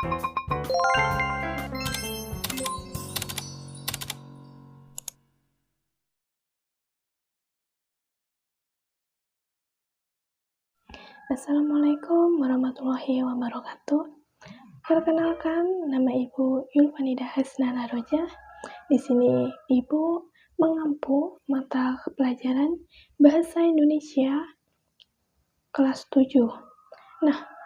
Assalamualaikum warahmatullahi wabarakatuh. Perkenalkan, nama Ibu Yulfanida Hasnana Roja. Di sini Ibu mengampu mata pelajaran Bahasa Indonesia kelas 7. Nah,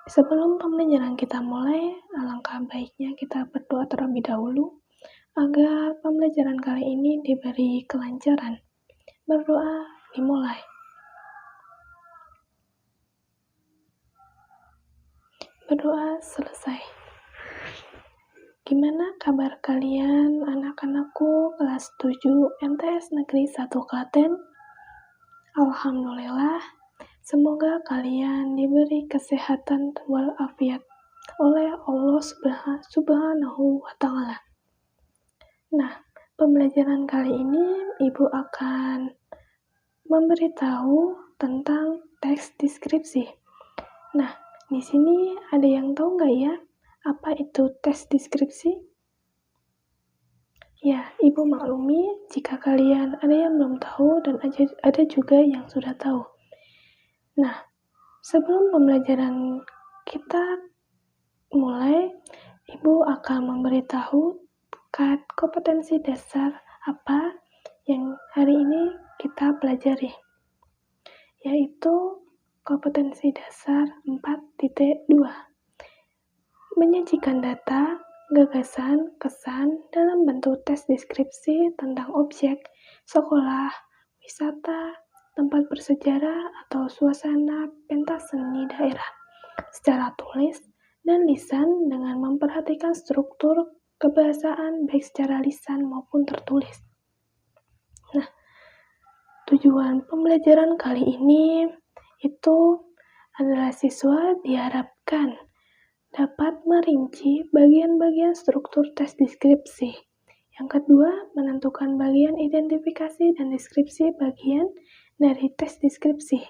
sebelum pembelajaran kita mulai, alangkah baiknya kita berdoa terlebih dahulu agar pembelajaran kali ini diberi kelancaran. Berdoa dimulai. Berdoa selesai. Gimana kabar kalian anak-anakku kelas 7 MTS Negeri 1 Klaten? Alhamdulillah, semoga kalian diberi kesehatan walafiat oleh Allah Subhanahu wa Ta'ala. Nah, pembelajaran kali ini Ibu akan memberitahu tentang teks deskripsi. Nah, di sini ada yang tahu nggak ya, apa itu teks deskripsi? Ya, Ibu maklumi jika kalian ada yang belum tahu dan ada juga yang sudah tahu. Nah, sebelum pembelajaran kita mulai, Ibu akan memberitahu kompetensi dasar apa yang hari ini kita pelajari, yaitu kompetensi dasar 4.2. Menyajikan data, gagasan, kesan dalam bentuk teks deskripsi tentang objek, sekolah, wisata, tempat bersejarah, atau suasana pentas seni daerah secara tulis dan lisan dengan memperhatikan struktur kebahasaan baik secara lisan maupun tertulis. Nah, tujuan pembelajaran kali ini itu adalah siswa diharapkan dapat merinci bagian-bagian struktur teks deskripsi. Yang kedua, menentukan bagian identifikasi dan deskripsi bagian dari teks deskripsi.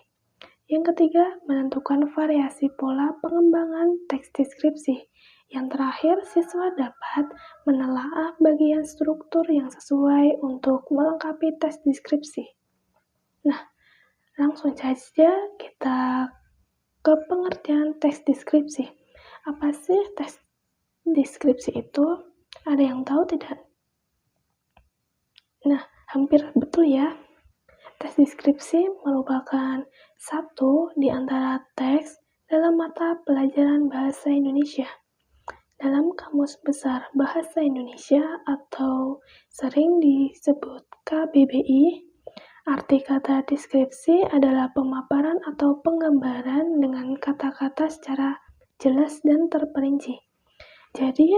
Yang ketiga, menentukan variasi pola pengembangan teks deskripsi. Yang terakhir, siswa dapat menelaah bagian struktur yang sesuai untuk melengkapi teks deskripsi. Nah, langsung saja kita ke pengertian teks deskripsi. Apa sih teks deskripsi itu? Ada yang tahu tidak? Nah, hampir betul ya. Teks deskripsi merupakan satu di antara teks dalam mata pelajaran Bahasa Indonesia. Dalam Kamus Besar Bahasa Indonesia atau sering disebut KBBI, arti kata deskripsi adalah pemaparan atau penggambaran dengan kata-kata secara jelas dan terperinci. Jadi,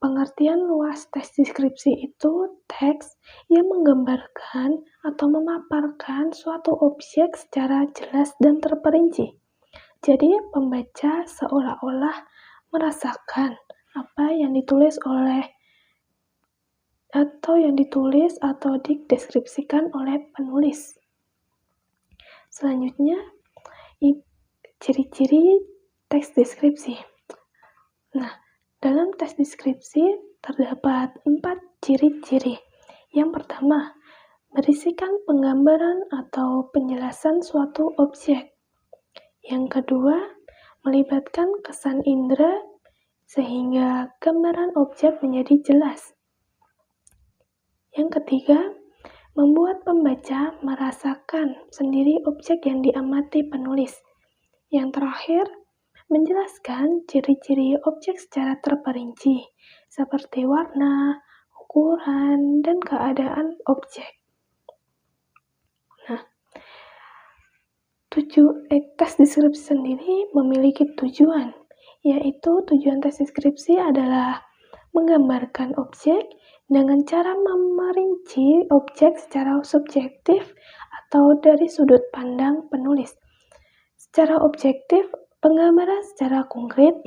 pengertian luas teks deskripsi itu teks yang menggambarkan atau memaparkan suatu objek secara jelas dan terperinci. Jadi, pembaca seolah-olah merasakan apa yang ditulis atau dideskripsikan oleh penulis. Selanjutnya, ciri-ciri teks deskripsi. Nah, dalam teks deskripsi terdapat 4 ciri-ciri. Yang pertama, berisikan penggambaran atau penjelasan suatu objek. Yang kedua, melibatkan kesan indera sehingga gambaran objek menjadi jelas. Yang ketiga, membuat pembaca merasakan sendiri objek yang diamati penulis. Yang terakhir, menjelaskan ciri-ciri objek secara terperinci, seperti warna, ukuran, dan keadaan objek. Nah, teks deskripsi sendiri memiliki tujuan, yaitu tujuan teks deskripsi adalah menggambarkan objek dengan cara memerinci objek secara subjektif atau dari sudut pandang penulis. Secara objektif, penggambaran secara konkret,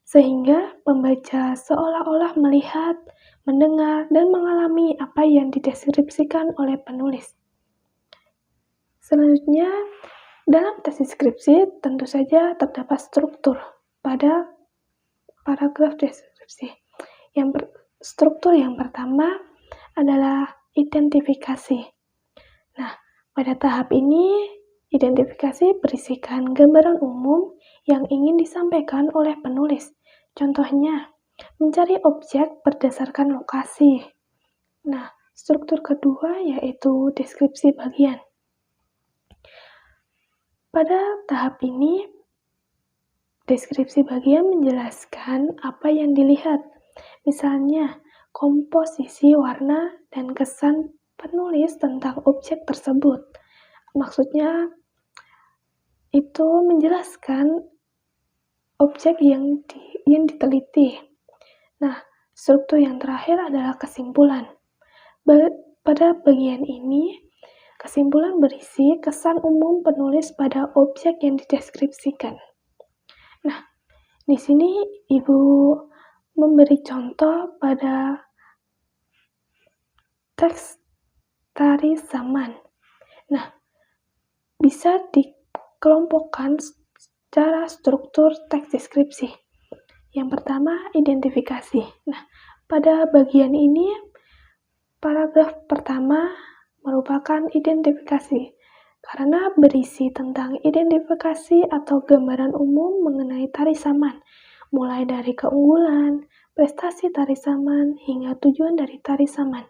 sehingga pembaca seolah-olah melihat, mendengar, dan mengalami apa yang dideskripsikan oleh penulis. Selanjutnya, dalam teks deskripsi tentu saja terdapat struktur pada paragraf deskripsi. Struktur yang pertama adalah identifikasi. Nah, pada tahap ini, identifikasi berisikan gambaran umum yang ingin disampaikan oleh penulis. Contohnya, mencari objek berdasarkan lokasi. Nah, struktur kedua yaitu deskripsi bagian. Pada tahap ini, deskripsi bagian menjelaskan apa yang dilihat. Misalnya, komposisi warna dan kesan penulis tentang objek tersebut. Maksudnya, itu menjelaskan objek yang diteliti. Nah, struktur yang terakhir adalah kesimpulan. Pada bagian ini, kesimpulan berisi kesan umum penulis pada objek yang dideskripsikan. Nah, di sini Ibu memberi contoh pada teks tari zaman. Nah, bisa dikelompokkan secara struktur teks deskripsi. Yang pertama, identifikasi. Nah, pada bagian ini, paragraf pertama merupakan identifikasi karena berisi tentang identifikasi atau gambaran umum mengenai tari saman, mulai dari keunggulan, prestasi tari saman, hingga tujuan dari tari saman.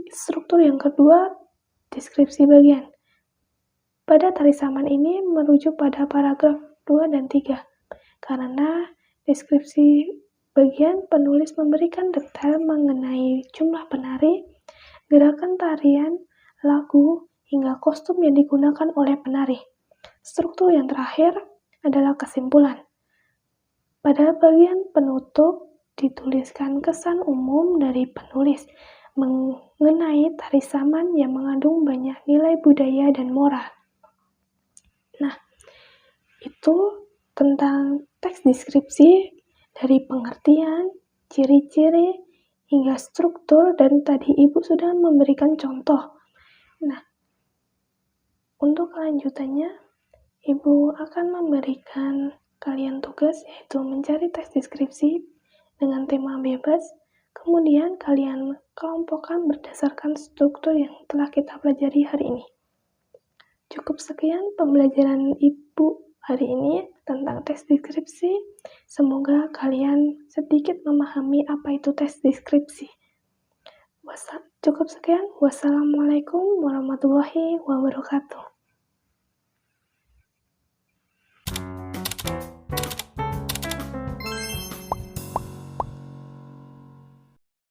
Struktur yang kedua, deskripsi bagian. Pada tari saman ini merujuk pada paragraf 2 dan 3, karena deskripsi bagian penulis memberikan detail mengenai jumlah penari, gerakan tarian, lagu, hingga kostum yang digunakan oleh penari. Struktur yang terakhir adalah kesimpulan. Pada bagian penutup dituliskan kesan umum dari penulis mengenai tari saman yang mengandung banyak nilai budaya dan moral. Nah, itu tentang teks deskripsi dari pengertian, ciri-ciri, hingga struktur, dan tadi Ibu sudah memberikan contoh. Nah, untuk kelanjutannya, Ibu akan memberikan kalian tugas yaitu mencari teks deskripsi dengan tema bebas, kemudian kalian kelompokkan berdasarkan struktur yang telah kita pelajari hari ini. Cukup sekian pembelajaran Ibu hari ini tentang teks deskripsi. Semoga kalian sedikit memahami apa itu teks deskripsi. Cukup sekian. Wassalamualaikum warahmatullahi wabarakatuh.